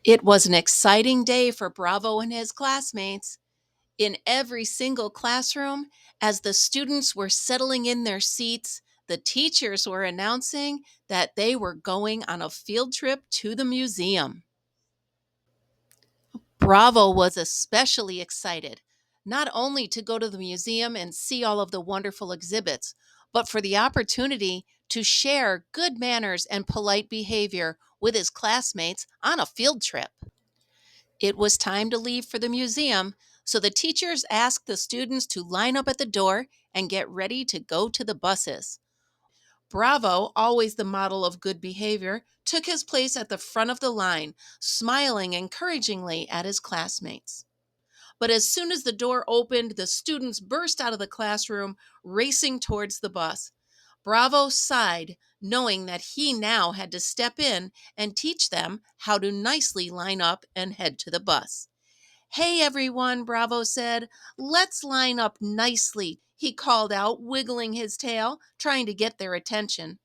It was an exciting day for Bravo and his classmates. In every single classroom, as the students were settling in their seats, the teachers were announcing that they were going on a field trip to the museum. Bravo was especially excited, not only to go to the museum and see all of the wonderful exhibits, but for the opportunity to share good manners and polite behavior with his classmates on a field trip. It was time to leave for the museum, so the teachers asked the students to line up at the door and get ready to go to the buses. Bravo, always the model of good behavior, took his place at the front of the line, smiling encouragingly at his classmates. But as soon as the door opened, the students burst out of the classroom, racing towards the bus. Bravo sighed, knowing that he now had to step in and teach them how to nicely line up and head to the bus. Hey everyone, Bravo said. Let's line up nicely, he called out, wiggling his tail, trying to get their attention.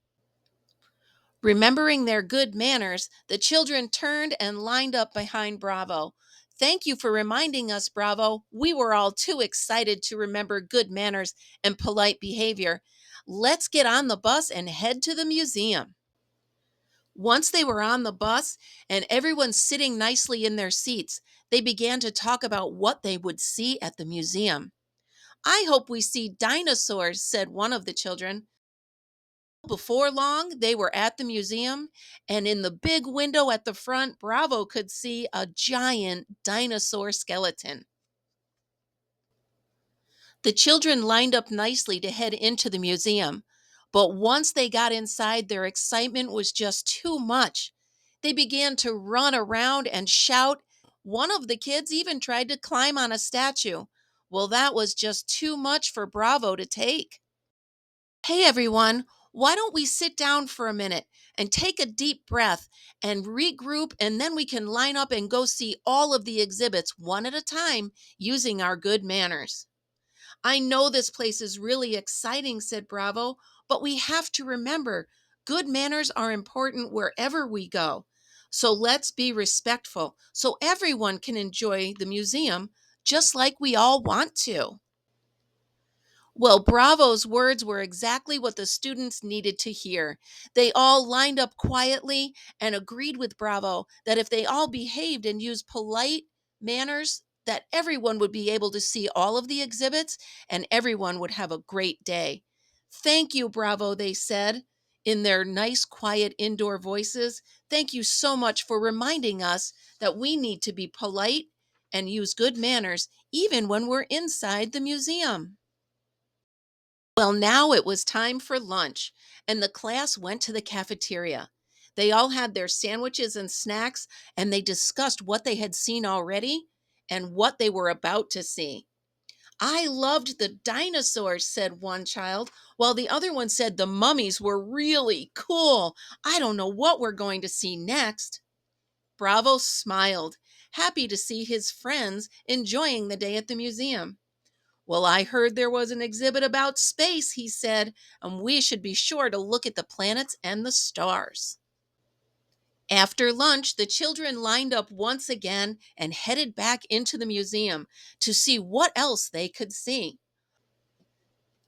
Remembering their good manners, the children turned and lined up behind Bravo. Thank you for reminding us, Bravo. We were all too excited to remember good manners and polite behavior. Let's get on the bus and head to the museum. Once they were on the bus and everyone sitting nicely in their seats, they began to talk about what they would see at the museum. I hope we see dinosaurs, said one of the children. Before long, they were at the museum, and in the big window at the front, Bravo could see a giant dinosaur skeleton. The children lined up nicely to head into the museum, but once they got inside, their excitement was just too much. They began to run around and shout. One of the kids even tried to climb on a statue. Well, that was just too much for Bravo to take. Hey everyone, why don't we sit down for a minute and take a deep breath and regroup, and then we can line up and go see all of the exhibits one at a time using our good manners. I know this place is really exciting, said Bravo, but we have to remember good manners are important wherever we go. So let's be respectful so everyone can enjoy the museum just like we all want to. Well, Bravo's words were exactly what the students needed to hear. They all lined up quietly and agreed with Bravo that if they all behaved and used polite manners, that everyone would be able to see all of the exhibits and everyone would have a great day. Thank you, Bravo, they said in their nice, quiet indoor voices. Thank you so much for reminding us that we need to be polite and use good manners even when we're inside the museum. Well, now it was time for lunch, and the class went to the cafeteria. They all had their sandwiches and snacks, and they discussed what they had seen already and what they were about to see. I loved the dinosaurs, said one child, while the other one said the mummies were really cool. I don't know what we're going to see next. Bravo smiled, happy to see his friends enjoying the day at the museum. Well, I heard there was an exhibit about space, he said, and we should be sure to look at the planets and the stars. After lunch, the children lined up once again and headed back into the museum to see what else they could see.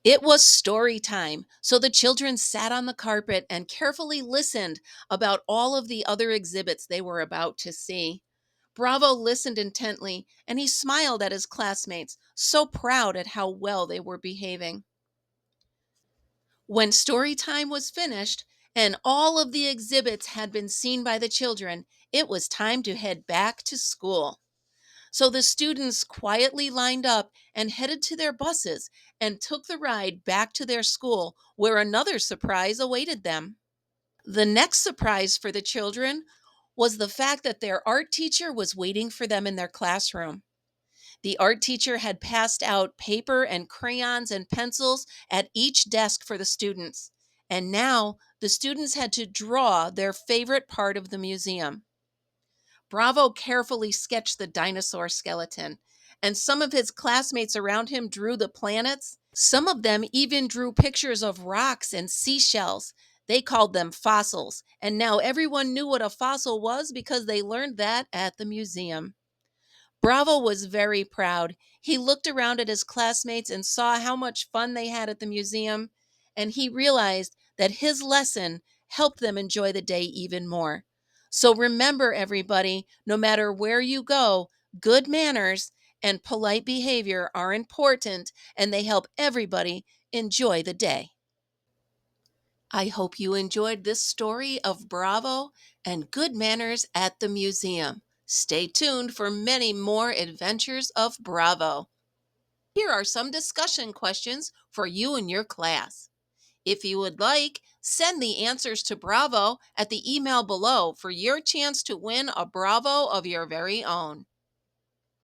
It was story time, so the children sat on the carpet and carefully listened about all of the other exhibits they were about to see. Bravo listened intently, and he smiled at his classmates, so proud at how well they were behaving. When story time was finished and all of the exhibits had been seen by the children, it was time to head back to school. So the students quietly lined up and headed to their buses and took the ride back to their school, where another surprise awaited them. The next surprise for the children was the fact that their art teacher was waiting for them in their classroom. The art teacher had passed out paper and crayons and pencils at each desk for the students. And now the students had to draw their favorite part of the museum. Bravo carefully sketched the dinosaur skeleton, and some of his classmates around him drew the planets. Some of them even drew pictures of rocks and seashells. They called them fossils, and now everyone knew what a fossil was because they learned that at the museum. Bravo was very proud. He looked around at his classmates and saw how much fun they had at the museum, and he realized that his lesson helped them enjoy the day even more. So remember, everybody, no matter where you go, good manners and polite behavior are important and they help everybody enjoy the day. I hope you enjoyed this story of Bravo and good manners at the museum. Stay tuned for many more adventures of Bravo. Here are some discussion questions for you and your class. If you would like, send the answers to Bravo at the email below for your chance to win a Bravo of your very own.